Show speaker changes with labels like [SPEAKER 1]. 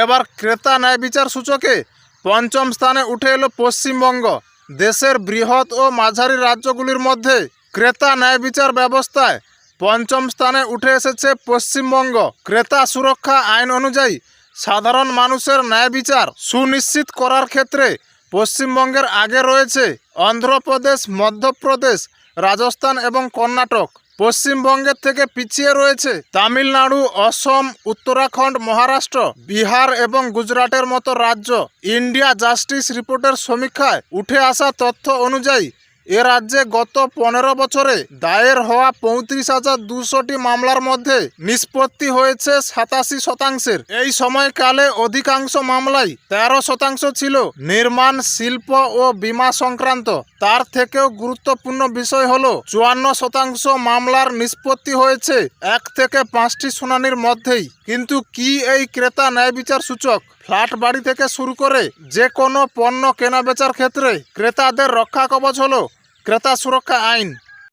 [SPEAKER 1] এবার ক্রেতা ন্যায় বিচার সূচকে পঞ্চম স্থানে উঠে এলো পশ্চিমবঙ্গ। দেশের বৃহৎ ও মাঝারি রাজ্যগুলির মধ্যে ক্রেতা ন্যায় বিচার ব্যবস্থায় পঞ্চম স্থানে উঠে এসেছে পশ্চিমবঙ্গ। ক্রেতা সুরক্ষা আইন অনুযায়ী সাধারণ মানুষের ন্যায় বিচার সুনিশ্চিত করার ক্ষেত্রে পশ্চিমবঙ্গের আগে রয়েছে অন্ধ্রপ্রদেশ, মধ্যপ্রদেশ, রাজস্থান এবং কর্ণাটক। পশ্চিমবঙ্গের থেকে পিছিয়ে রয়েছে তামিলনাড়ু, অসম, উত্তরাখণ্ড, মহারাষ্ট্র, বিহার এবং গুজরাটের মতো রাজ্য। ইন্ডিয়া জাস্টিস রিপোর্টের সমীক্ষায় উঠে আসা তথ্য অনুযায়ী এ রাজ্যে গত 15 বছরে দায়ের হওয়া 35,200টি মামলার মধ্যে নিষ্পত্তি হয়েছে 87%। এই সময়কালে অধিকাংশ মামলাই 13% ছিল নির্মাণ, শিল্প ও বীমা সংক্রান্ত। তার থেকেও গুরুত্বপূর্ণ বিষয় হলো 54% মামলার নিষ্পত্তি হয়েছে 1 থেকে 5টি শুনানির মধ্যেই। কিন্তু কি এই ক্রেতা ন্যায় বিচার সূচক ফ্ল্যাট বাড়ি থেকে শুরু করে যে কোনো পণ্য কেনা বেচার ক্ষেত্রে ক্রেতাদের রক্ষা কবচ হলো ক্রেতা সুরক্ষা আইন।